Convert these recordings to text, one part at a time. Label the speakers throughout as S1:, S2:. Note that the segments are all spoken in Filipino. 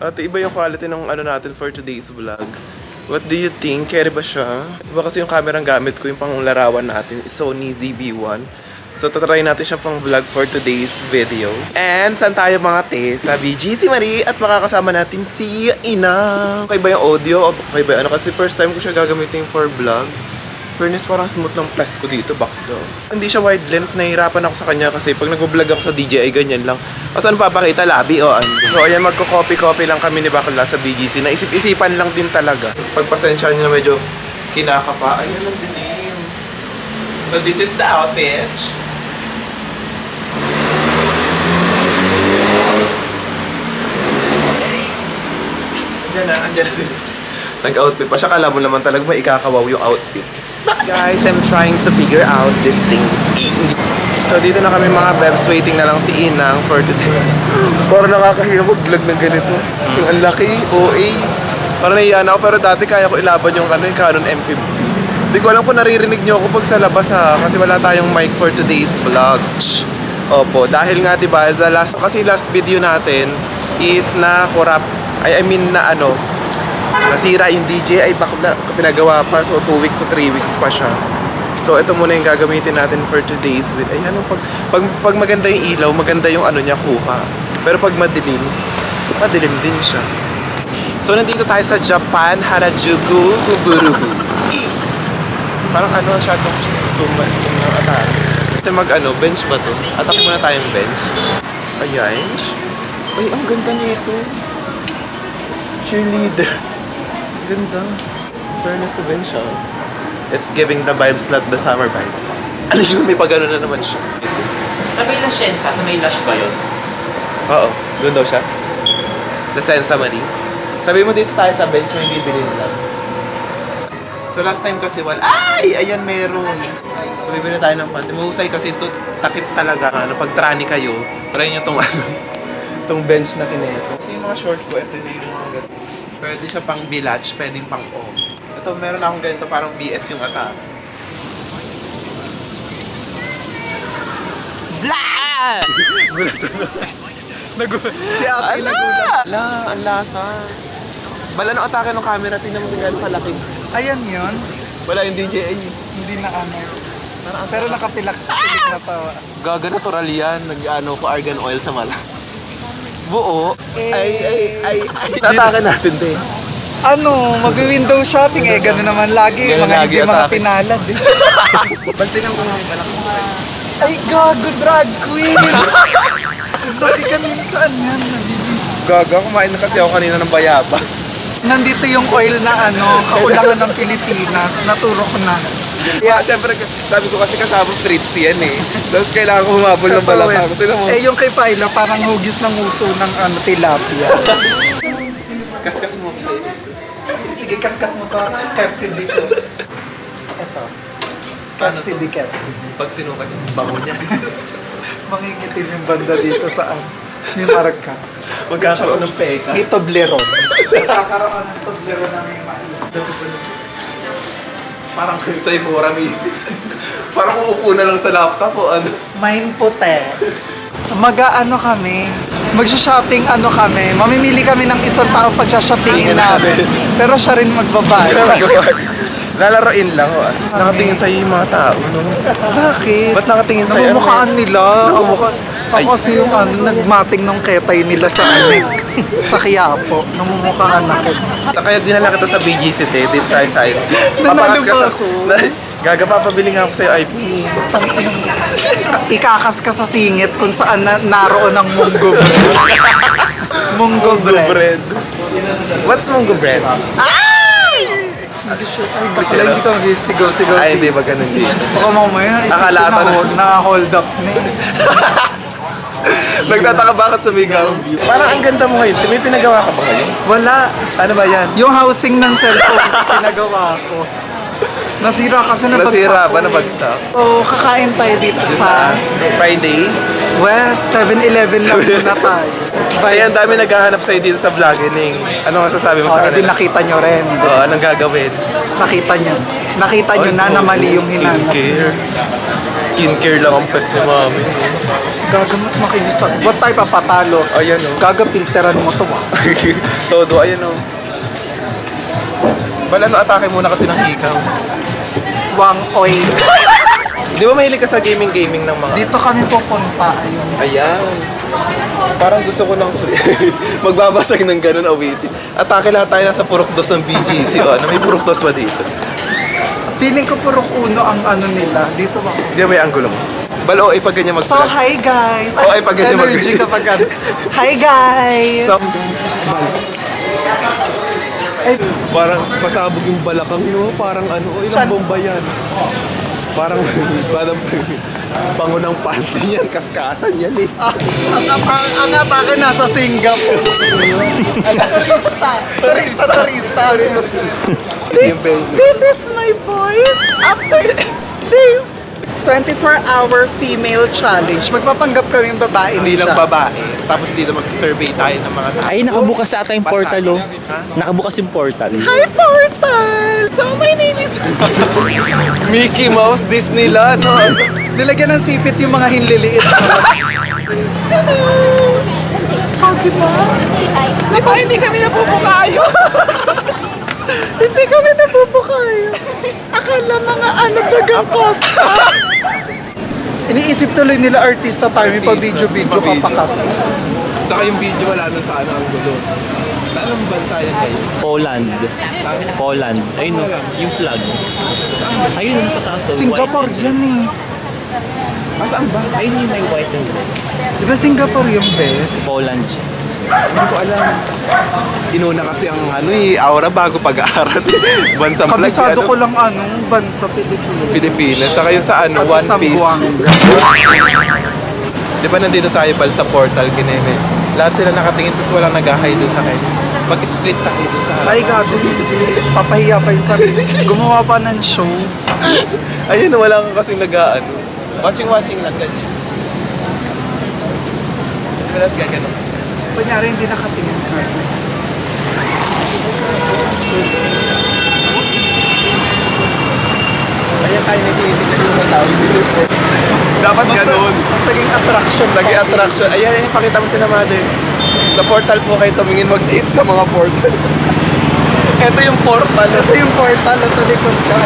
S1: At iba yung quality ng ano natin for today's vlog. What do you think? Carry ba siya? Iba kasi yung camera ang gamit ko, yung panglarawan natin, is Sony ZV-1. So, tatry natin siya pang vlog for today's video. And, saan tayo mga te? Sa BGC Marie at makakasama natin si Inang. Okay ba yung audio? Okay ba? Ano kasi first time ko siya gagamitin for vlog. Fairness, parang smooth ng plus ko dito, back daw. Hindi siya wide lens, nahihirapan ako sa kanya kasi pag nag-vlog ako sa DJI, ganyan lang. Kasi ano papakita? Labi o ano. So ayan, magko-copy-copy lang kami ni Bakla sa BGC. Naisip-isipan lang din talaga. Pagpasensya niyo na medyo kinakapa. Ayun ang dilim. So this is the outfit. Andyan na. Nag-outfit pa siya. Kala mo naman talaga may ikakawaw yung outfit. Guys, I'm trying to figure out this thing. So dito na kami mga bebs, waiting na lang si Inang for today. Parang nakakahiya mag-vlog ng ganito. Yung ang laki, OA. Parang nahiyan ako, pero dati kaya ko ilaban yung yung Canon M50. Hindi ko alam kung naririnig nyo ako pag sa labas ha, kasi wala tayong mic for today's vlog. Opo, dahil nga diba, kasi last video natin is na corrupt, nasira yung DJI, bakla pinagawa pa, so 2 weeks to 3 weeks pa siya. So ito muna yung gagamitin natin for today's video. Ay ano, pag maganda yung ilaw, maganda yung ano niya kuha. Pero pag madilim din siya. So nandito tayo sa Japan, Harajuku, Kuburuhu. Parang ano siya itong zoom ng atake. Ito bench ba to? Atake muna tayong bench. Ayan. Ay, ang ganda nito. Cheerleader. Ganda. Fairness to bench siya. It's giving the vibes, not the summer vibes. Ano yun? May pagano na naman siya.
S2: Sa may Lascienza, sa may Lush ba yun?
S1: Oo. Doon daw siya. The Sensa Marie. Sabi mo dito tayo sa bench yung bibilin lang. So last time kasi ayan meron. So bibili tayo ng panty. Mahusay kasi ito takip talaga. Pag trani kayo, try nyo tong bench na kinesa. Kasi yung mga short ko, ito na yung mga ganito. Pwede siya pang bilage, pwedeng pang OMS. Ito, meron akong ganito, parang BS yung atake. Blah! Si Aki nagulat. Ang lasa. Bala ng atake ng camera, tingnan mo kung gano'n kalaki.
S3: Ayan yun.
S1: Wala yung DJI.
S3: Hindi na Pero nakapilak na tawa.
S1: Gaga natural yan. Nag-ko argan oil sa mala. Buo. Ay. Tataka natin din.
S3: Mag-window shopping gano'n naman lagi.
S1: Ganun
S3: Mga
S1: lagi
S3: hindi mga
S1: atake.
S3: pinalad
S1: Bantinan ko nga pala.
S3: Ay, gago, drag queen! Laki kanina saan yan?
S1: Gaga, kumain na kasi ako kanina ng bayabas.
S3: Nandito yung oil na kaulangan ng Pilipinas. Naturo ko na.
S1: Yeah, siyempre, sabi ko kasi kasama treats yan eh. Tapos kailangan ko humabol ng balakang. Tignan mo.
S3: Yung kay Paila, parang hugis ng uso ng tilapia.
S1: Kaskas mo ako sa'yo.
S3: Sige, kaskas mo sa capsid dito. Ito. Capsid.
S1: Pag sinukat yung bango niya.
S3: Mangingitim yung banda dito saan? May marka.
S1: Magkakaroon ng peka.
S3: May Toblerone. Magkakaroon ng Toblerone na may mais.
S1: Parang sa Imura misis. Parang uupo na lang sa laptop o ano.
S3: Main puti. Kami. Magsha-shopping kami. Mamimili kami ng isang tao pagsha-shoppingin namin. Pero siya rin magbabayad.
S1: Lalaroin lang o. Nakatingin sa'yo yung mga tao, no?
S3: Bakit?
S1: Ba't nakatingin sa'yo?
S3: Namumukhaan nila. Ako kasi yung nagmating nung ketay nila sa sa Quiapo. Namumukhaan ako.
S1: Kaya dinala kita sa BGC dito tayo sa IP.
S3: Nanalo ba ako?
S1: Gaga, papabili nga ako sa'yo IP.
S3: Ikakas ka sa singit kung saan naroon ang munggo bread. Munggo bread.
S1: What's munggo bread?
S3: Hindi ka mag-sigaw-sigaw.
S1: Ay, hindi ba ganun din?
S3: Baka mamaya,
S1: Nakalata na.
S3: na-hold up na
S1: Nagtataka bakit sumigaw? Parang ang ganda mo ngayon. May pinagawa ka ba ngayon?
S3: Wala.
S1: Ano ba yan?
S3: Yung housing ng cellphone, pinagawa ko. Nasira kasi nabagsak.
S1: Nasira ba? Nabagsak?
S3: So, kakain tayo dito sa
S1: Fridays?
S3: well, 7-Eleven lang muna tayo.
S1: Kaya ang dami naghahanap sa'yo dito sa vlogging. Ano ang sasabi mo sa
S3: Hindi
S1: kanila?
S3: nakita nyo rin.
S1: Oo, anong gagawin?
S3: Nakita nyo. Nakita nyo na mali yung hinanap.
S1: Skincare lang ang pwes ni mami.
S3: Gaga, mas makinis to. Ba't tayo papatalo?
S1: Ayan o.
S3: Gaga, filteran mo to ah.
S1: Todo, ayan o. Bala no, atake muna kasi ng hikaw.
S3: Wang oy.
S1: Di ba mahilig ka sa gaming ng mga...
S3: Dito kami pupunta. Ayun.
S1: Ayan. Parang gusto ko ng magbabasag ng ganun, awitin. Atake lahat tayo nasa purok dos ng BGC. O, ano, may purok dos ba dito?
S3: Feeling ko purok uno ang ano nila. Dito ba?
S1: Di ba may anggulo mo? Balo, ay pag ganyan
S3: So,
S1: mag-vlog.
S3: hi guys!
S1: Oh, ay, pag ganyan
S3: Energy
S1: mag-
S3: kapag ano. Hi guys!
S1: So, ay, parang pasabog yung balakang, no? Parang ano, ilang
S3: Chance.
S1: bomba yan. Parang pangunang party yan, kaskasan yan eh.
S3: Ang atake nasa Singapore. Turista.
S1: Yung baby.
S3: This is my voice after the 24-hour female challenge. Magpapanggap kami yung babae
S1: Hindi lang
S3: nila.
S1: babae. Tapos dito magsasurvey tayo ng mga tao.
S2: Ay, nakabukas sa ata yung portal, oh.
S1: Ha?
S2: Nakabukas yung portal.
S3: Hi, Portal! So, my name is...
S1: Mickey Mouse, Disneyland, no?
S3: Nilagyan ng sipit yung mga hinliliit. Hello! Oh, diba?
S1: Di ba hindi kami napupukayo?
S3: Hindi kami nabubukayo. Akala mga ano bagang kosta. Iniisip tuloy nila artista tayo, may pa-video-video ka pa kasi.
S1: Saka yung video wala nang sa ano ang gulo. Saan ang bansa yan kayo?
S2: Poland. Ayun, no, yung flag. Ayun, nasa taas. oh,
S3: Singapore
S2: white
S3: yan eh.
S1: Ah, saan ba?
S2: and red. Ayun yung may white and red.
S3: Di ba Singapore yung best?
S2: Poland.
S1: Hindi ko alam. Inuna kasi ang ano eh, aura bago pag-aaral. Bansang flag.
S3: Kabisado
S1: ano,
S3: ko lang anong bansa Pilipinas.
S1: Pilipinas. Saka yung sa ano, One Piece.
S3: Sambuanga.
S1: Di ba nandito tayo pal sa portal, kineme? Lahat sila nakatingin tapos walang nag-hide dun sa akin. Pag-split tayo dun sa harap.
S3: Ay gago, hindi. Papahiya pa yung sarili. Gumawa pa ng show.
S1: Ayun, wala kang kasing nag-ano. Watching lang ganyan. Balat ka ganun.
S3: Kunyari, hindi nakatingin ka.
S1: Ayan tayo nag-iitig na yung tao. Dapat ganun.
S3: Mas naging attraction.
S1: Lagi attraction. Ayan, ayan, pakita mo sila mother. Sa portal po kayo tumingin mag-date sa mga portal. Ito yung portal.
S3: Ito yung portal at talikod ka.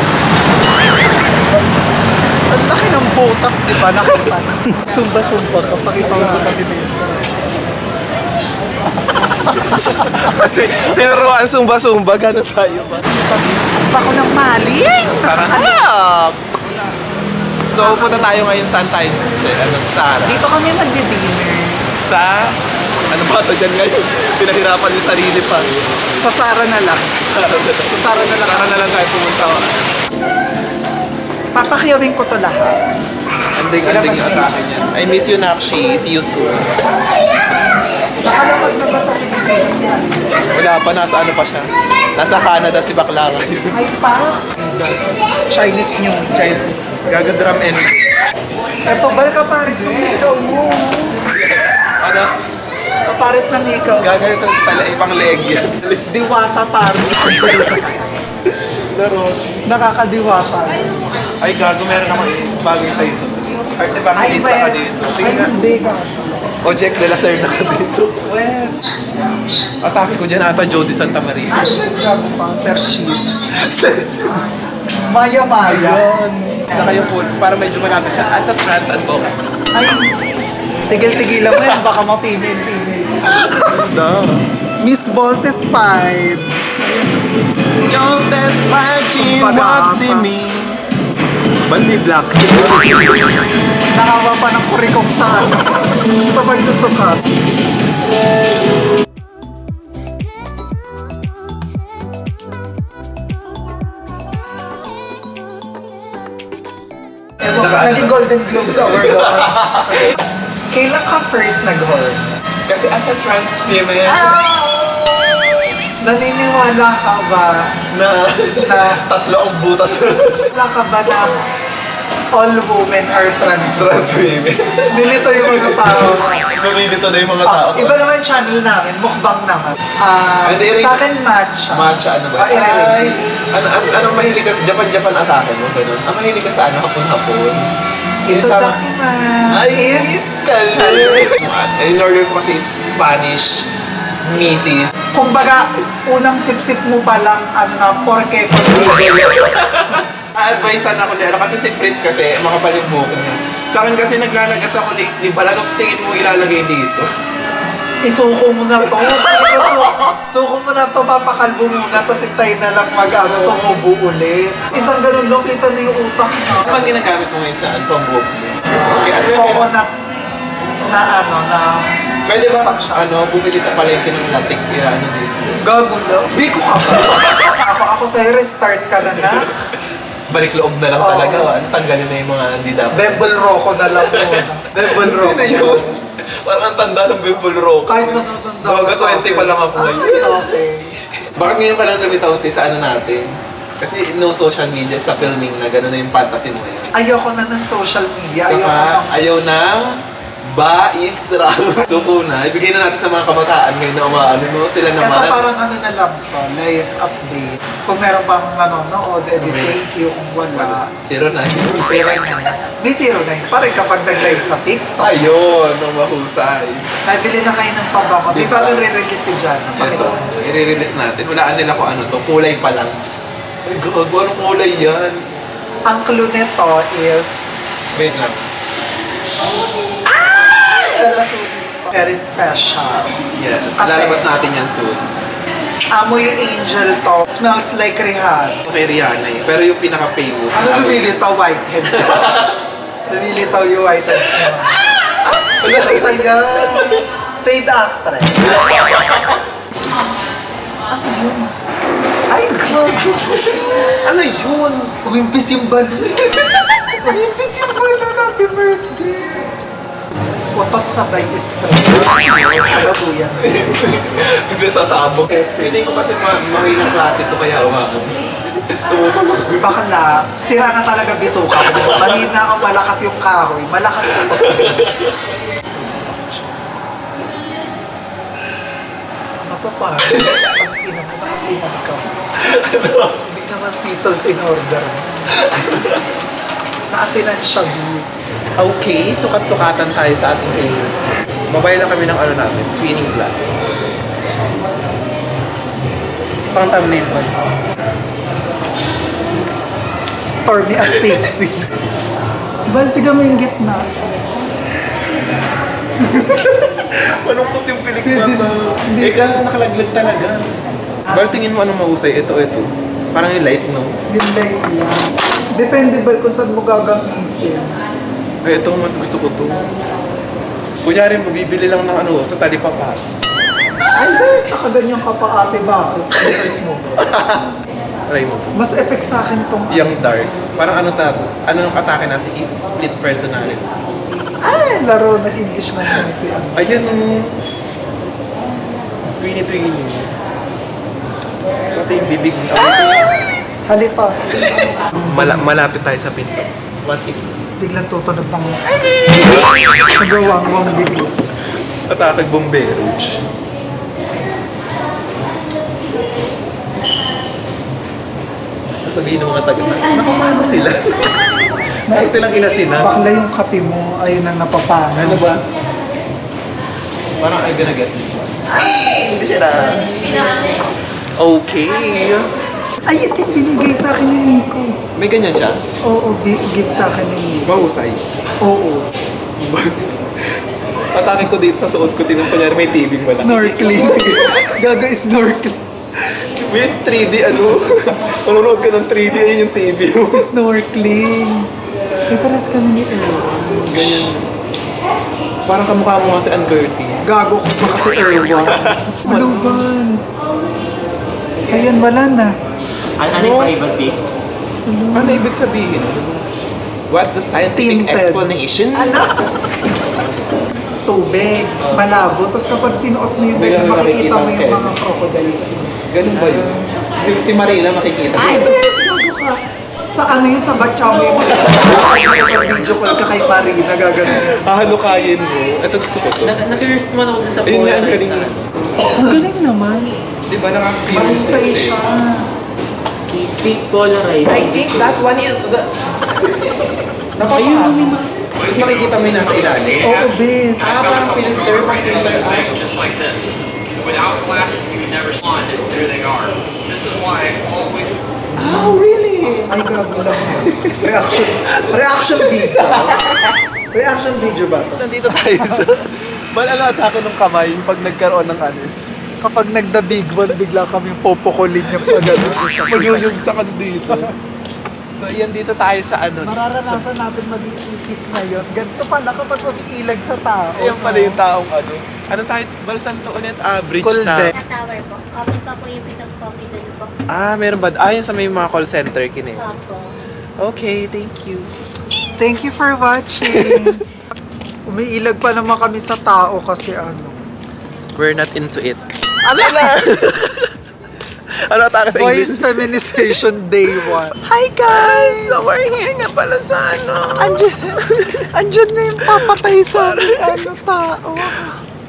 S3: Ang laki ng butas, di ba? Nakita. Sumba-sumba ka. Pakita mo sa tabi nito.
S1: Kasi tinuruan sumba-sumba, gano'n tayo ba?
S3: Bako ng mali.
S1: Sarap! So, punta tayo ngayon saan tayo? Sara.
S3: Dito kami magdi-dinner.
S1: Sa... Ano ba ito dyan ngayon? Pinahirapan yung sarili pa.
S3: Sa Sara na lang. Sa Sara na lang.
S1: Sara na lang tayo pumunta.
S3: Papakyawin ko to lahat.
S1: Anding yung atake niyan. I miss you, Nakshi. See you soon.
S3: Baka naman na ba sa Pilipinas yan?
S1: Wala pa, nasa ano pa siya? Nasa Canada si Bakla ngayon.
S3: Ay pa. Chinese New Year.
S1: Chinese. Gagadram and...
S3: Ito, bal ka Paris ng ikaw mo.
S1: Ano?
S3: Paris ng ikaw.
S1: Gaganito sa ibang leg yan.
S3: Diwata Paris.
S1: Laro.
S3: Nakakadiwata.
S1: Ay, gago, meron ako bagay sa'yo. Art evangelista ka dito.
S3: Ay,
S1: Tingnan nga.
S3: hindi ka.
S1: Ojek de la Serna ka dito.
S3: Wes.
S1: Atake ko dyan ata Jody Santa Maria.
S3: Sir Chief. Maya.
S1: Saka yung food, para medyo malapit siya as a trans advocacy.
S3: Ay, tigil-tigilan mo yan. Baka ma-female.
S1: No.
S3: Miss Voltes 5.
S1: Yung best part, she
S3: Pag-aapa.
S1: wants in me. Ba't may black?
S3: Nakawa pa ng kurikong sa ano. Sa pagsusukat. Ewan ko, naging Golden Globe sa award ako. Kailan ka first nag-horn?
S1: Kasi as a trans female,
S3: Naniniwala ka ba
S1: na tatlo ang butas.
S3: wala ka ba na all women are trans?
S1: Trans female.
S3: Nilito yung mga tao.
S1: Mamilito na yung mga tao.
S3: Iba naman channel namin, mukbang naman.
S1: Hindi,
S3: Sa akin matcha.
S1: Matcha, ano ba?
S3: Ay,
S1: Anong mahilig ka? Japan atake mo, ganun. Ang mahilig ka sa ano, hapon-hapon.
S3: ito
S1: Isa-
S3: dakiman
S1: Ay,
S3: is
S1: Mezcal. In order ko kasi Spanish, Mrs.
S3: Kumbaga, unang sip-sip mo pa lang, ano na, porke
S1: A-advisean ako nila kasi si Prince kasi makapal yung buhok niya. Sa akin kasi naglalagas ako lately, balang tingin mo ilalagay dito.
S3: Isuko mo na to. Suko mo na to, papakalbo muna, tapos hintay na lang tumubo ulit. Isang ganun lang, kita na yung utak mo.
S1: Ano bang ginagamit mo ngayon saan pang buhok mo? Okay, ano yung
S3: Coconut na
S1: pwede ba bumili sa palengke ng latik kaya ano dito?
S3: gago na. Biko ka pa. Ako sa'yo, restart ka na na.
S1: Balik loob na lang
S3: Oo.
S1: talaga. Tanggalin na yung mga hindi dapat.
S3: Bembol Rocco na lang muna. Bembol Rocco.
S1: Sino yun? Parang ang tanda ng Bimble Rock.
S3: Kahit mas matanda.
S1: Baga 20 pa lang ako ngayon.
S3: Ay, okay.
S1: Bakit ngayon ka lang lumitaw sa ano natin? Kasi no social media sa filming na gano'n na yung fantasy mo ngayon.
S3: Ayoko na ng social media. Ayoko
S1: Saka,
S3: na.
S1: ayaw na Isra. Suko na. Ibigay na natin sa mga kabataan ngayon na umaano mo. Sila
S3: Ito
S1: naman.
S3: parang ano na lang to, live update. Kung meron pang nanonood, edit, thank you. Kung wala,
S1: 09.
S3: 09. May 09 pa rin kapag nag-live sa TikTok.
S1: Ayun, ang mahusay.
S3: Kaya bili na kayo ng pabango. Di ba
S1: Diba?
S3: re-release si Jan?
S1: Ito, i-release natin. Walaan nila kung ano to. Kulay pa lang. Ay, gago. Anong kulay yan?
S3: Ang clue nito is
S1: Wait lang.
S3: very special.
S1: Yes.
S3: Kasi-
S1: Lalabas natin yan soon.
S3: Amoy angel to. Smells like Rihanna.
S1: Kay Rihanna eh. Pero yung pinaka-famous.
S3: Ano lumilitaw? Whiteheads. Lumilitaw yung whiteheads naman.
S1: Wala.
S3: Isa yan. Fade actress. Ano yun? Ay, God!
S1: Ano yun?
S3: Umimpis yung balon. Umimpis yung balon. Happy birthday. Utot sabay spray. Ano po yan?
S1: Bigla sasabog. Feeling ko kasi mahilang klase to kaya umaam.
S3: Bakla, sira na talaga bituka ko. Mahina o malakas yung kahoy. Malakas yung Mapaparang. Ang ina mo, nakasinan ka. Hindi naman seasoned in order. Naasinan siya, bis.
S1: Okay, sukat-sukatan tayo sa ating face. Babay lang kami ng ano natin, twinning glass. Pang thumbnail ba?
S3: Stormy at Pixie. Baltiga mo yung gitna.
S1: Malungkot yung pilik
S3: Pwede
S1: mata.
S3: na. Hindi.
S1: Eka, nakalaglag talaga. Bal, tingin mo anong mahusay? Ito. Parang yung light, no?
S3: Yung light lang. Depende ba kung saan mo gagamitin.
S1: Ay, ito mas gusto ko to. Kunyari, mabibili lang ng ano, sa talipapa.
S3: Ay, guys, nakaganyan ka pa ate, bakit? Ano mo?
S1: Try mo to.
S3: Mas effect sa akin tong...
S1: Yung dark. Parang ano nung atake natin is split personality.
S3: Ay, laro na English na yun si ano.
S1: Ayan yung... Twinny. Pati yung bibig niya.
S3: Halita.
S1: Malapit tayo sa pinto. What if?
S3: Biglang tutunog ng... Nagawang biglo.
S1: Atake bombero. Sabihin ng mga taga nakamano sila. Ay silang inasina.
S3: Bakla yung kape mo, ayun ang napapano.
S1: Ano ba? Parang I'm gonna get this one. Ay! Hindi siya na. Okay.
S3: Ay, ito yung binigay sa akin ni Miko.
S1: May ganyan siya?
S3: Oo, give sa akin ni Miko.
S1: Mahusay.
S3: Oo.
S1: Atake ko dito sa suot ko. Tinang kunyari may TV ba na?
S3: Snorkeling. Gaga snorkeling.
S1: May 3D ano? Manonood ka ng 3D, ayun yung TV mo.
S3: Snorkeling. Reference kami ni Earl.
S1: Ganyan. Parang kamukha mo nga si Ann Curtis.
S3: Gago ko pa kasi Erwan. Maluban. Ayan, wala na.
S2: Ano yung privacy?
S1: Ano ibig sabihin? What's the scientific
S3: Tinted.
S1: explanation?
S3: Tubig, malabo. Tapos kapag sinuot mo yung
S1: Biglang
S3: makikita mo
S1: nakikita
S3: yung
S1: ang
S3: mga crocodiles.
S1: Ganun ba yun? Si Marina makikita.
S3: Ay, bes! Gago ka. Sa ano yun, sa batcha mo yung video call ka kay Marina, gagano'n.
S1: Hahalukayin mo. Ito gusto ko to.
S2: Na-curious naman ako dun sa
S1: Ayun nga, ang
S2: Polaroid
S1: galing.
S2: na.
S3: Ang galing naman.
S1: Di ba nakaka-curious?
S3: Mahusay siya.
S2: Si Polaroid.
S1: I think that one is the...
S2: Ayun, may
S1: Tapos makikita mo yung nasa ilalim.
S3: Oo, bis.
S1: Parang filter,
S4: just like this. Without glasses, you can never see on, and there they are. This is why I always
S1: Oh, really?
S3: Ay, gago lang. Reaction video. Reaction video ba?
S1: Nandito tayo sa... Malala atake ng kamay pag nagkaroon ng anis.
S3: Kapag nagda big one, bigla kami popokolin yung pagano.
S1: Magyuyog sa dito. So, yan dito tayo sa ano.
S3: Mararanasan natin mag-iikit ngayon. Ganito pala kapag umiilag sa tao.
S1: Ayan pala yung taong ano. Ano tayo? Balasan to ulit? Bridge
S3: Colde.
S1: na.
S5: Sa tower po. Open pa po yung pitong coffee doon po.
S1: Meron ba? Yan sa may mga call center kini.
S5: Opo.
S1: Okay, thank you.
S3: Thank you for watching. Umiilag pa naman kami sa tao kasi ano.
S1: We're not into it.
S3: Alala!
S1: Ano atake sa
S3: Boys
S1: English?
S3: Feminization Day 1.
S1: Hi guys! So we're here na pala sa ano.
S3: Andyan na yung papatay sa ano tao.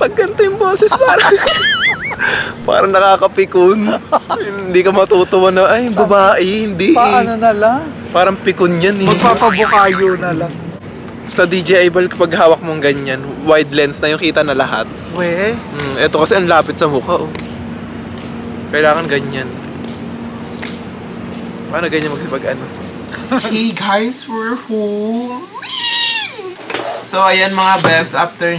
S1: Pag ganito yung boses parang nakakapikon. Hindi ka matutuwa na, ay babae, hindi
S3: Paano na lang?
S1: Parang pikon yan eh.
S3: Magpapabukayo na lang.
S1: Sa DJI Ball kapag hawak mong ganyan, wide lens na yung kita na lahat.
S3: We,
S1: Ito kasi ang lapit sa mukha oh. Kailangan ganyan. Paano ganyan magsipag ano? Hey guys, we're home! So ayan mga bebs, after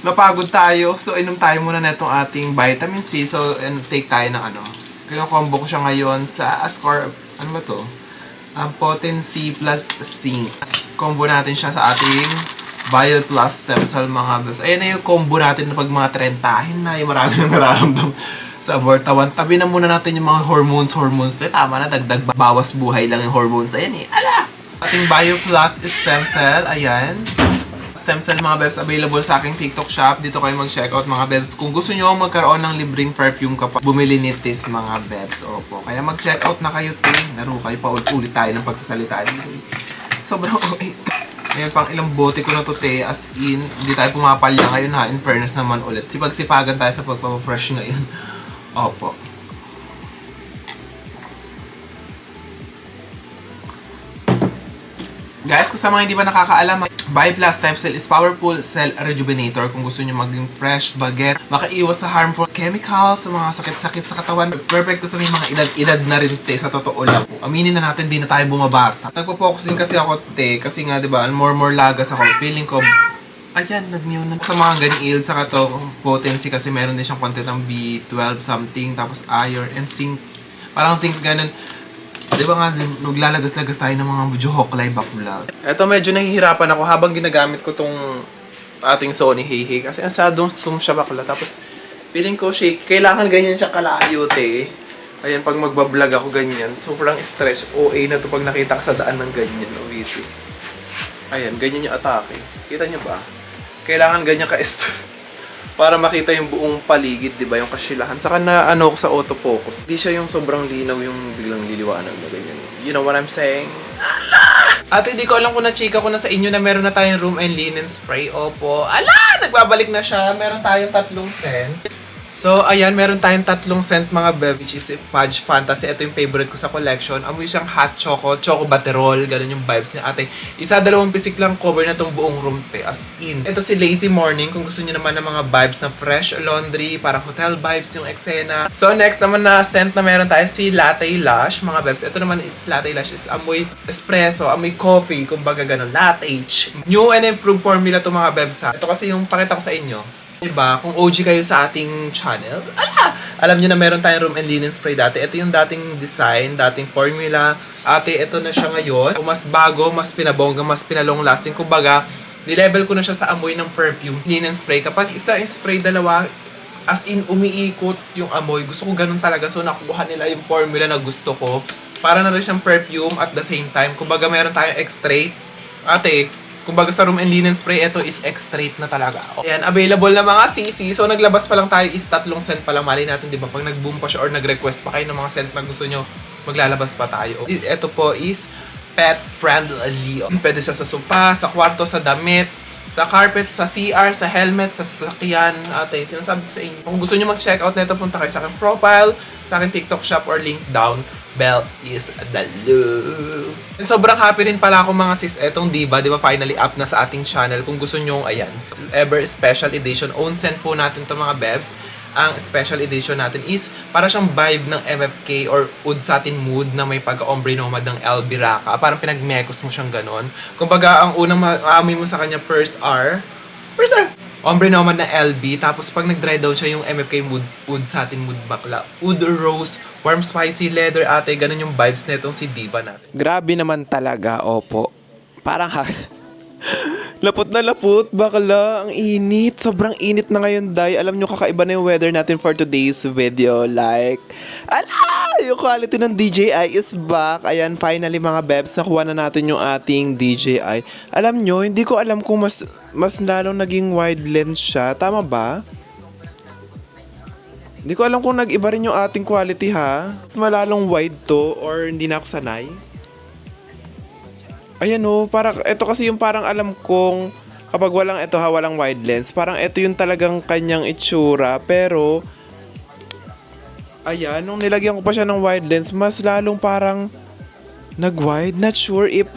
S1: napagod tayo, so inom tayo muna na itong ating vitamin C. So take tayo ng ano. Kino-combo ko siya ngayon sa Ascor, ano ba to? Potency plus zinc. Combo natin siya sa ating Bio Plus Stem Cell mga bebs. Ayan na yung combo natin na pag mga 30 na yung marami nang nararamdam sa abortawan. Tabi na muna natin yung mga hormones. Tama na, dagdag bawas buhay lang yung hormones na yan eh. Ala! Ating Bio Plus Stem Cell, ayan. Stem Cell mga bebs, available sa aking TikTok shop. Dito kayo mag-checkout mga bebs. Kung gusto nyo magkaroon ng libreng perfume kapag bumili ni Tis mga bebs. Opo. Kaya mag-checkout na kayo, Laro kayo, paulit-ulit tayo ng pagsasalita dito. Sobrang okay. Ngayon pang ilang bote ko na to, as in, hindi tayo pumapalya ngayon ha. In fairness naman ulit. Sipag-sipagan tayo sa pagpapafresh ngayon. Opo. Guys, kung sa mga hindi ba nakakaalam, BioPlus Stem Cell is powerful cell rejuvenator kung gusto nyo maging fresh, baget, makaiwas sa harmful chemicals, sa mga sakit-sakit sa katawan. Perfecto sa may mga edad-edad na rin, sa totoo lang. Aminin na natin, di na tayo bumabata. Nagpo-focus din kasi ako, kasi nga, di ba, more lagas ako. Feeling ko, ayan, nag-mew na. Sa mga ganyan ild, saka to, potency kasi meron din siyang content ng B12 something, tapos iron and zinc. Parang zinc ganun. Di ba nga, naglalagas-lagas tayo ng mga Juhoklay bakula. Ito medyo nahihirapan ako habang ginagamit ko tong ating Sony Heihei. Kasi ang sadong zoom siya bakla. Tapos, feeling ko shake. Kailangan ganyan siya kalayo, Ayan, pag magbablog ako ganyan, sobrang stress. OA na to pag nakita ka sa daan ng ganyan. Ayan, ganyan yung atake. Kita niyo ba? Kailangan ganyan ka-stress. Para makita yung buong paligid, di ba? Yung kasilahan. Saka na ano ko sa autofocus. Hindi siya yung sobrang linaw yung biglang liliwanag na ganyan. You know what I'm saying? Ala! At hindi ko alam kung na-chika ko na sa inyo na meron na tayong room and linen spray. Opo. Ala! Nagbabalik na siya. Meron tayong 3 scent. So, ayan, meron tayong 3 scent mga bev, which is Fudge Fantasy. Ito yung favorite ko sa collection. Amoy siyang hot choco baterol. Ganun yung vibes niya. Ate, 1-2 pisik lang cover na tong buong room, as in. Ito si Lazy Morning. Kung gusto niyo naman ng mga vibes na fresh laundry, parang hotel vibes yung eksena. So, next naman na scent na meron tayo si Latte Lush, mga bevs. Ito naman is Latte Lush is amoy espresso, amoy coffee, kumbaga ganun, latte. New and improved formula to mga bevs ha. Ito kasi yung pakita ko sa inyo. Diba? Kung OG kayo sa ating channel, alam nyo na meron tayong room and linen spray dati. Ito yung dating design, dating formula. Ate, ito na siya ngayon. Mas bago, mas pinabongga, mas pinalong lasting. Kumbaga, nilevel ko na siya sa amoy ng perfume. Linen spray. Kapag isa yung spray, dalawa, as in, umiikot yung amoy. Gusto ko ganun talaga. So, nakukuha nila yung formula na gusto ko. Para na rin siyang perfume at the same time. Kumbaga, meron tayong extrait. Ate, kumbaga sa room and linen spray, ito is extrait na talaga. Ayan, available na mga CC. So, naglabas pa lang tayo is 3 scent pa lang. Mali natin, di ba? Pag nag-boom pa siya or nag-request pa kayo ng mga scent na gusto nyo, maglalabas pa tayo. Ito po is pet friendly. Pwede siya sa sopa, sa kwarto, sa damit, sa carpet, sa CR, sa helmet, sa sasakyan. Ate, sinasabi ko sa inyo. Kung gusto nyo mag-check out nito, punta kayo sa aking profile, sa aking TikTok shop or link down Bell is the love. And sobrang happy rin pala ako mga sis. Etong diba finally up na sa ating channel. Kung gusto nyo, ayan. Ever special edition. Own send po natin to mga bebs. Ang special edition natin is para siyang vibe ng MFK or Oud Satin Mood na may pagka-ombre nomad ng LB Raka. Parang pinag-mekos mo siyang ganon. Kumbaga, ang unang maamoy mo sa kanya first R. Ombre nomad na LB. Tapos pag nag-dry down siya yung MFK Mood, Oud Satin Mood bakla. Oud Rose, warm spicy leather ate. Ganun yung vibes netong si Diva natin. Grabe naman talaga, opo. Parang lapot na lapot, bakla. Ang init. Sobrang init na ngayon, day. Alam nyo, kakaiba na yung weather natin for today's video. Like, yung quality ng DJI is back. Ayan, finally mga bebs, nakuha na natin yung ating DJI. Alam nyo, hindi ko alam kung mas lalong naging wide lens siya. Tama ba? Hindi ko alam kung nag-iba rin yung ating quality, ha? Mas malalong wide to or hindi na ako sanay. Ayan o, parang, ito kasi yung parang alam kong kapag walang ito ha, walang wide lens, parang ito yung talagang kanyang itsura, pero ayan, nung nilagyan ko pa siya ng wide lens, mas lalong parang nag-wide, not sure if,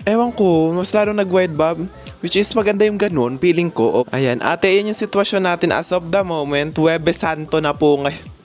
S1: ewan ko, mas lalong nag-wide ba? Which is maganda yung ganun, feeling ko. Ayan, ate, yan yung sitwasyon natin as of the moment, Huwebes Santo na po ngayon.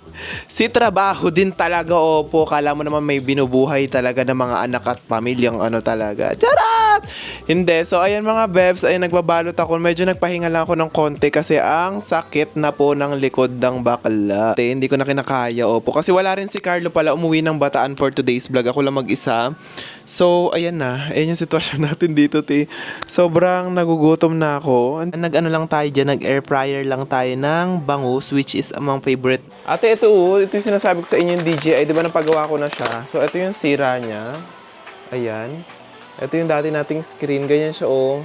S1: Si trabaho din talaga, opo. Kala mo naman may binubuhay talaga ng mga anak at pamilyang ano talaga. Charot! Hindi. So, ayan mga bebs, ay nagbabalot ako. Medyo nagpahinga lang ako ng konti kasi ang sakit na po ng likod ng bakla. Hindi ko na kinakaya, opo. Kasi wala rin si Carlo pala umuwi ng Bataan for today's vlog. Ako lang mag-isa. So, ayan na. Ayan yung sitwasyon natin dito, te. Sobrang nagugutom na ako. Nag-ano lang tayo dyan, nag-air fryer lang tayo ng bangus, which is among favorite. Ate, ito yung sinasabi ko sa inyo yung DJI. Di ba napagawa ko na siya? So, ito yung sira niya. Ayan. Ito yung dati nating screen. Ganyan siya, oh.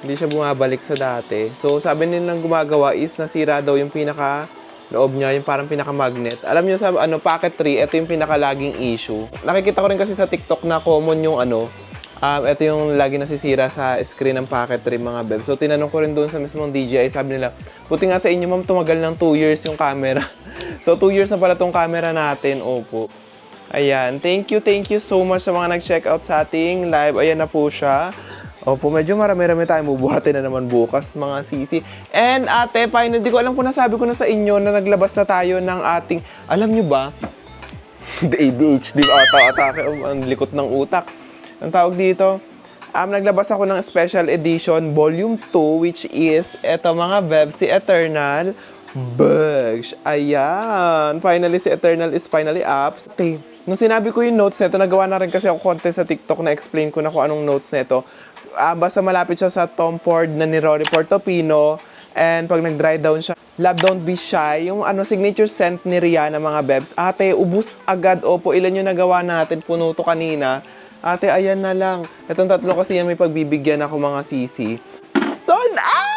S1: Hindi siya bumabalik sa dati. So, sabi nilang gumagawa is nasira daw yung pinaka loob niya, yung parang pinaka-magnet. Alam niyo sa packet 3, ito yung pinaka-laging issue. Nakikita ko rin kasi sa TikTok na common yung ito yung lagi nasisira sa screen ng packet 3 mga bebs. So, tinanong ko rin doon sa mismong DJI. Sabi nila, buti nga sa inyo, ma'am, tumagal ng 2 years yung camera. So, 2 years na pala tong camera natin. Opo. Ayan. Thank you so much sa mga nag-check out sa ating live. Ayan na po siya. Opo, medyo marami-rami tayo. Bubuhatin na naman bukas, mga sisi. And ate, finally, hindi ko alam kung nasabi ko na sa inyo na naglabas na tayo ng ating, alam nyo ba? The ADHD ata-atake. Ang likot ng utak. Ang tawag dito, naglabas ako ng special edition volume 2, which is, eto mga bebs, si Eternal Bugs. Ayan. Finally, si Eternal is finally up. Nung sinabi ko yung notes nito, nagawa na rin kasi ako content sa TikTok na explain ko na kung anong notes nito. Basta malapit siya sa Tom Ford na ni Rory Portofino. And pag nag-dry down siya, Love Don't Be Shy, yung signature scent ni Rihanna mga bebs. Ate, ubus agad. Opo, ilan yung nagawa natin? Puno to kanina. Ate, ayan na lang. Itong tatlo kasi yan may pagbibigyan ako mga sisi. Sold out!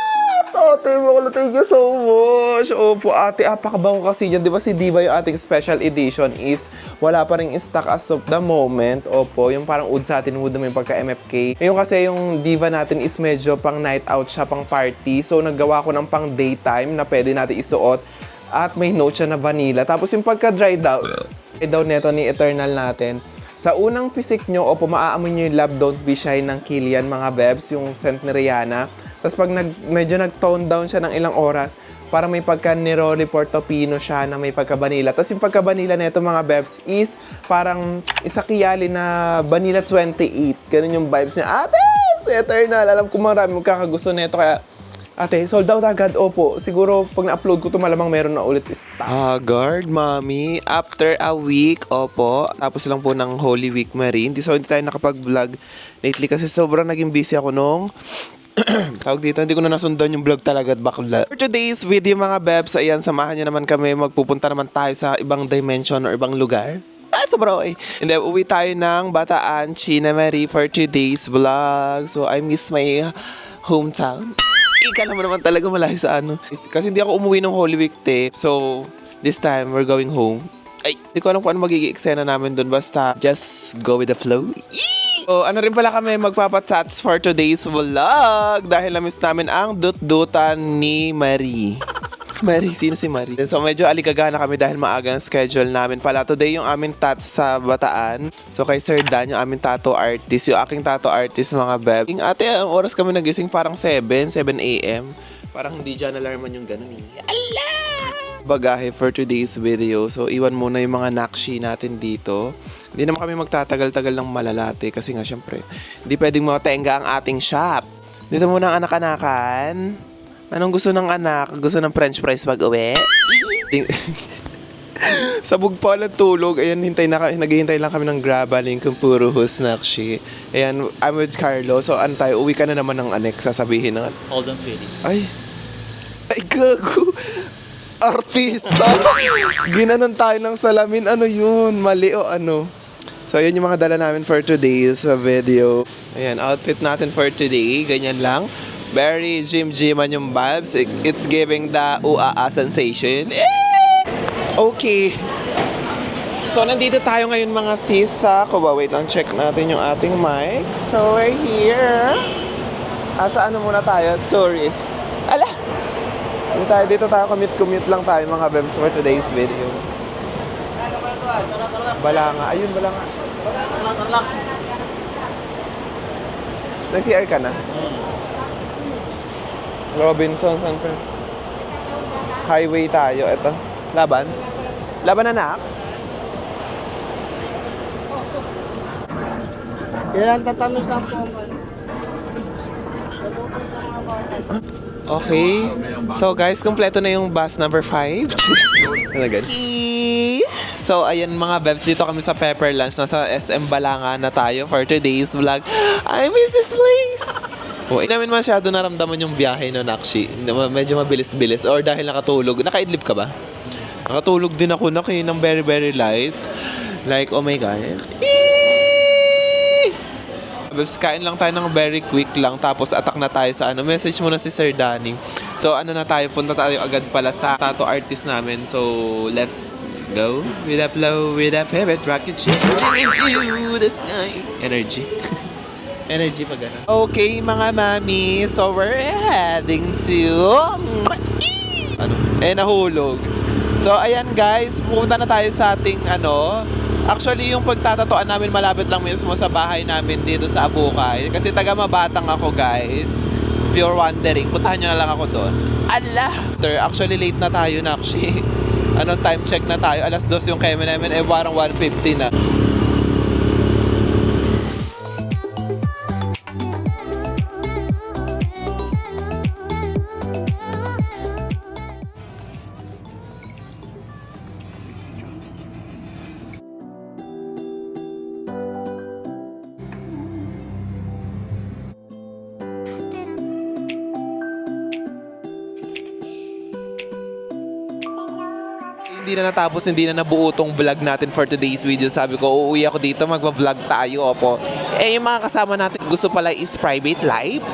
S1: Ate, thank you so much. Opo, ate, apakabango kasi yan. Di ba si Diva yung ating special edition is wala pa rin stock as of the moment. Opo, yung parang Oud Satin Wood na may pagka-MFK. Ngayon kasi yung Diva natin is medyo pang night out siya, pang party. So, naggawa ko ng pang daytime na pwede natin isuot. At may note siya na vanilla. Tapos yung pagka-dry down neto ni Eternal natin. Sa unang pisik nyo, opo, maaamoy nyo yung Love Don't Be Shy ng Kilian, mga bebs, yung scent ni Rihanna. Tapos pag medyo nag-tone down siya ng ilang oras, parang may pagka-Neroli Portofino siya na may pagka-vanilla. Tapos yung pagka-vanilla nito mga bebs is parang isakiyali na vanilla 28. Ganun yung vibes niya. Ate, si Eternal, alam ko marami magkakagusto nito. Kaya, ate, sold out agad. Opo, siguro pag na-upload ko ito, malamang meron na ulit stock. Guard, mami. After a week, opo. Tapos lang po ng Holy Week, Marie. Hindi tayo nakapag-vlog lately kasi sobrang naging busy ako nung tawag dito, hindi ko na nasundan yung vlog talaga at bakla. For today's video mga bebs, ayan, samahan niyo naman kami. Magpupunta naman tayo sa ibang dimension or ibang lugar. Sobra eh. And then, uwi tayo ng Bataan, China Marie for today's vlog. So, I miss my hometown. Ika naman talaga malayo sa Kasi hindi ako umuwi ng Holy Week, te. So, this time, we're going home. Ay, hindi ko alam kung ano magiging eksena namin doon. Basta, just go with the flow. Yee! So, rin pala kami magpapatats for today's vlog. Dahil na-miss namin ang dut-dutan ni Marie. Mary, sino si Mary? So medyo aligagana kami dahil maaga ang schedule namin pala. Today yung aming tats sa Bataan. So kay Sir Dan, yung aming tattoo artist. Yung aking tattoo artist, mga beb. Yung ate, ang oras kami nagising parang 7 a.m. Parang hindi dyan alarman yung ganun eh. Bagahe for today's video. So, iwan muna yung mga nakshi natin dito. Hindi naman kami magtatagal-tagal ng malalate kasi nga syempre, hindi pwedeng makatenga ang ating shop. Dito muna ang anak-anakan. Anong gusto ng anak? Gusto ng french fries pag uwi? Sabog pa lang tulog. Ayan, naghihintay lang kami ng grabaling kung puro hus nakshi. Ayan, I'm with Carlo. So, uwi ka na naman ng anek. Sasabihin na.
S2: Hold on, sweetie.
S1: Ay, gago. Artista! Ginanon tayo ng salamin. Ano yun? Mali o ano? So, yan yung mga dala namin for today's video. Ayan, outfit natin for today. Ganyan lang. Very gym-gyman yung vibes. It's giving the UAA sensation. Okay. So, nandito tayo ngayon mga sis sa Kuba. Wait lang, check natin yung ating mic. So, we're here. Asa ano muna tayo? Tourist. Ala! Dito tayo, commute lang tayo mga bebs for today's video. Balanga, ayun balanga. Nag-CR ka na? Robinson, San Fran. Highway tayo, eto. Laban? Laban anak?
S3: Kailan tatamis lang po.
S1: Okay. So guys, kompleto na yung bus number 5. Ano. So ayan mga bebs, dito kami sa Pepper Lunch. Nasa SM Balanga na tayo for today's vlog. I miss this place! Hindi namin masyado naramdaman yung biyahe no, Nakshi. Medyo mabilis-bilis. Or dahil nakatulog. Nakaidlip ka ba? Nakatulog din ako ng very very light. Like, oh my God. Bebs, kain lang tayo ng very quick lang tapos attack na tayo sa ano. Message muna si Sir Danny. So ano na tayo, punta tayo agad pala sa tattoo artist namin. So let's go with a flow, with a favorite rocket ship into the sky. Energy. Energy pa gano'n. Okay mga mami, so we're heading to nahulog. So ayan guys, pupunta na tayo sa ating actually, yung pagtatatuan namin malapit lang mismo sa bahay namin dito sa Abukay. Kasi taga Mabatang ako, guys. If you're wondering, puntahan nyo na lang ako doon. Allah! Actually, late na tayo na actually. Time check na tayo. Alas 2 yung keme namin. Parang 1:50 na. Hindi na natapos, hindi na nabuo tong vlog natin for today's video. Sabi ko, uuwi ako dito, magpa-vlog tayo, opo. Yung mga kasama natin, gusto pala is private life.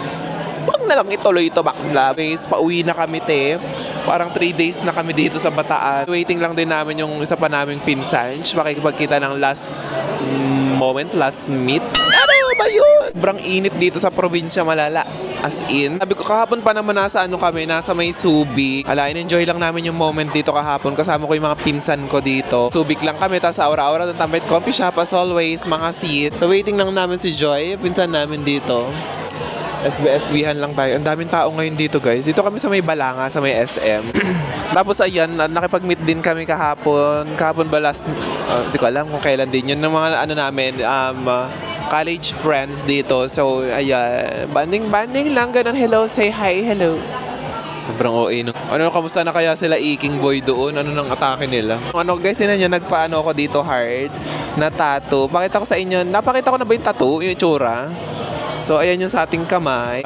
S1: Huwag na lang ituloy ito, bakla. Pauwi na kami, te. Parang 3 days na kami dito sa Bataan. Waiting lang din namin yung isa pa naming pinsan. Makikipagkita ng last meet. Ano ba yun? Sobrang init dito sa probinsya, malala. As in, sabi ko kahapon pa naman nasa may Subic. In-enjoy lang namin yung moment dito kahapon. Kasama ko yung mga pinsan ko dito. Subic lang kami, tapos aura-aura ng Tambay Coffee Shop as always, mga seat. So waiting lang namin si Joy, pinsan namin dito. SB-SBhan lang tayo. Ang daming tao ngayon dito guys. Dito kami sa may Balanga, sa may SM. Tapos ayan, nakipag-meet din kami kahapon. Kahapon ba last, di ko alam kung kailan din. Yun ng mga namin, college friends dito. So, ayan. Banding lang. Ganun. Hello. Say hi. Hello. Sobrang OA no. Kamusta na kaya sila iking boy doon? Ano nang atake nila? Guys, yun na nagpaano ako dito hard na tattoo. Pakita ko sa inyo. Napakita ko na ba yung tattoo? Yung itsura? So, ayan yung sa ating kamay.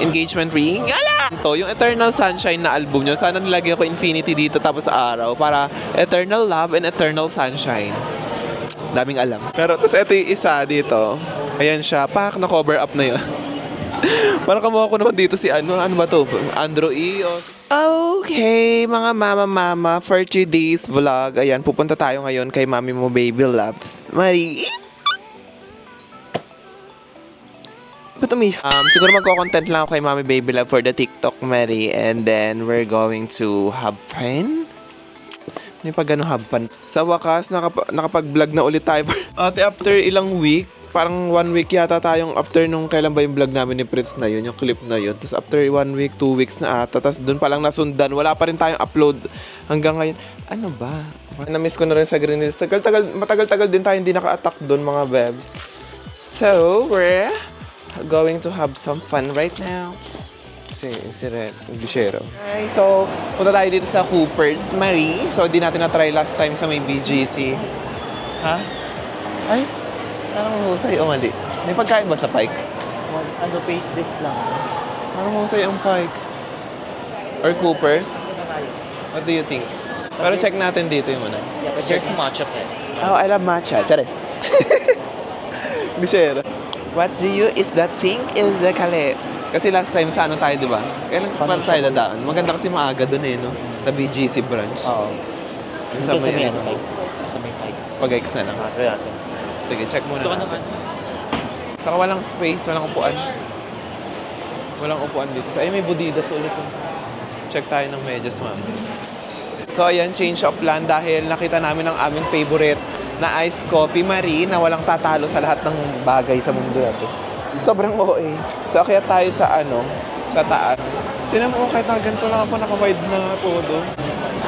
S1: Engagement ring. Ala! Ito, yung Eternal Sunshine na album nyo. Sana nilagyan ko infinity dito tapos sa araw para Eternal Love and Eternal Sunshine. Daming alam. Pero tapos ito yung isa dito. Ayan siya. Na-cover up na yun. Parang kamuha ko naman dito si ano ba to? Andrew E. Okay, mga mama, for today's vlog. Ayan, pupunta tayo ngayon kay mami mo, baby loves. Marie. Ba't siguro magko-content lang ako kay Mommy Baby Love for the TikTok, Mary. And then, we're going to have fun. Hindi pa gano'ng have fun. Sa wakas, nakapag-vlog na ulit tayo. Ate, after ilang week, parang 1 week yata tayong after nung kailan ba yung vlog namin ni Prince na yun, yung clip na yun. Tapos after 1 week, 2 weeks na ata. Tapos doon pa lang nasundan. Wala pa rin tayong upload hanggang ngayon. Ano ba? Na-miss ko na rin sa Green Hills. Matagal-tagal din tayo hindi naka-attack doon, mga bebs. So, we're going to have some fun right now. Si Red, Bishero. Okay, so, punta tayo dito sa Cooper's, Marie. So, di natin na-try last time sa may BGC. Ha? Ay, parang husay o mali. May pagkain ba sa Pikes?
S2: Ano, pace this lang.
S1: Parang husay ang Pikes. Or Cooper's? What do you think? Pero check natin dito yung muna.
S2: Yeah, but check matcha pa.
S1: Oh, I love matcha. Charis. Bishero. What do you is that thing is the kale? Kasi last time sa ano tayo, di ba? Kailan pa tayo dadaan? Maganda kasi maaga doon eh, no? Sa BGC branch.
S2: Oo.
S1: Sa
S2: Sa may
S1: may
S2: ano, Pikes. Sa may Pikes.
S1: Pag-X na lang.
S2: Try natin.
S1: Sige, check muna.
S2: So, ano
S1: natin. Saka walang space, walang upuan. Walang upuan dito. So, ay, may budidas ulit. Check tayo ng medyas, ma'am. So, ayan, change of plan dahil nakita namin ang aming favorite na iced coffee, Marie, na walang tatalo sa lahat ng bagay sa mundo natin. Sobrang OA. So, kaya tayo sa sa taas. Tinan mo, kahit na ganito lang ako naka-wide na todo.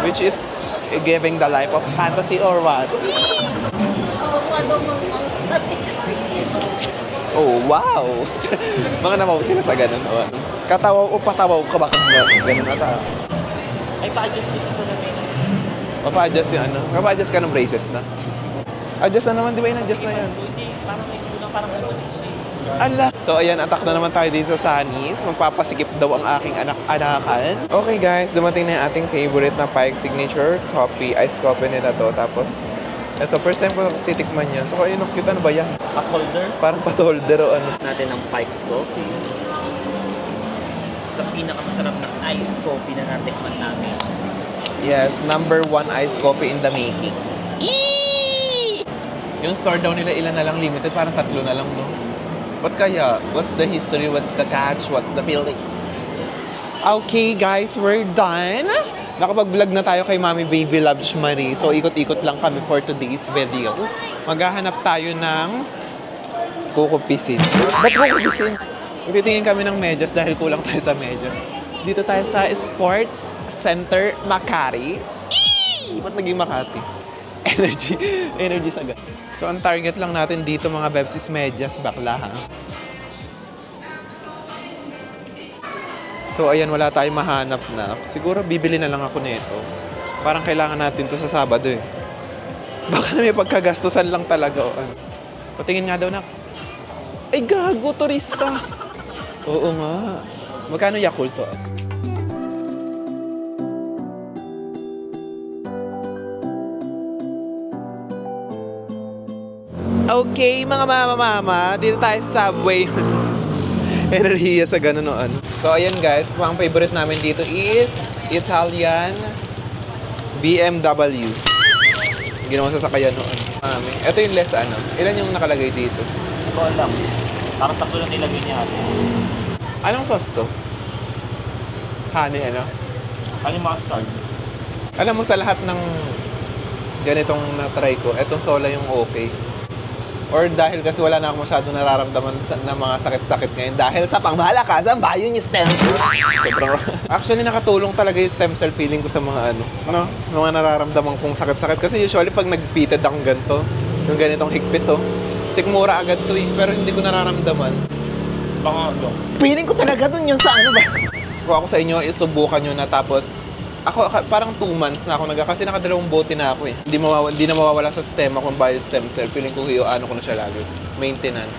S1: Which is giving the life of fantasy or what? Oh, wow! Mga namaw sila sa ganun. Katawaw o patawaw ka ba? Ganun ata.
S2: Ay, pa-adjust dito sa lamin.
S1: Papa-adjust yung Papa-adjust ka ng braces na. Adjust na naman, di ba in-adjust na yan?
S2: Hindi, parang may kulang, parang may siya.
S1: Ala! So ayan, attack na naman tayo dito sa Sunny's. Magpapasikip daw ang aking anak-anakan. Okay guys, dumating na yung ating favorite na Pike Signature Coffee. Iced coffee nila to. Tapos, ito, first time ko titikman yan. So ayun, cute, ano ba yan?
S2: Cup holder.
S1: Parang pat-holder o ano.
S2: Natin ng Pikes Coffee. Sa pinakamasarap na iced coffee na natikman namin.
S1: Yes, number 1 iced coffee in the making. Yung store daw nila, ilan na lang limited? Parang 3 na lang, no? What kaya? What's the history? What's the catch? What's the feeling? Okay, guys, we're done. Nakapag-vlog na tayo kay Mommy Baby Loves Marie. So, ikot-ikot lang kami for today's video. Maghahanap tayo ng kukupisin. Ba't kukupisin? Magtitingin kami ng medyas dahil kulang tayo sa medyas. Dito tayo sa Sports Center Makati. Ba't naging Makati? Energy sagad. So, ang target lang natin dito mga bebs is medyas, bakla ha. So, ayan, wala tayong mahanap na. Siguro, bibili na lang ako nito. Parang kailangan natin to sa Sabado eh. Baka na may pagkagastusan lang talaga o ano. Patingin nga daw na. Ay, gago, turista. Oo nga. Magkano Yakult to? Okay, mga mama, dito tayo sa Subway. Enerhiya sa ganun noon. So, ayan guys, ang favorite namin dito is Italian BMW. Ginawa sa sakayan noon. Ito yung less ano. Ilan yung nakalagay dito?
S2: Hindi ko alam. Parang 3 lang nilagay niya ate.
S1: Anong sauce to? Honey, ano?
S2: Honey mustard.
S1: Alam mo, sa lahat ng ganitong na-try ko, etong sola yung okay. Or dahil kasi wala na ako masyadong nararamdaman na mga sakit-sakit ngayon dahil sa pangmalakasan bayo yung stem cell. Sobrang actually nakatulong talaga yung stem cell feeling ko sa mga mga nararamdaman kong sakit-sakit kasi usually pag nagpitted akong ganito, yung ganitong higpit sikmura agad to pero hindi ko nararamdaman.
S2: Pangalan.
S1: Feeling ko talaga dun yung sa ano ba? Kung ako sa inyo, isubukan nyo na tapos ako, parang 2 months na ako kasi nakadalawang bote na ako eh. Hindi na mawawala sa stem ako ang bio stem cell. Feeling ko ano ko na siya lagi. Maintenance.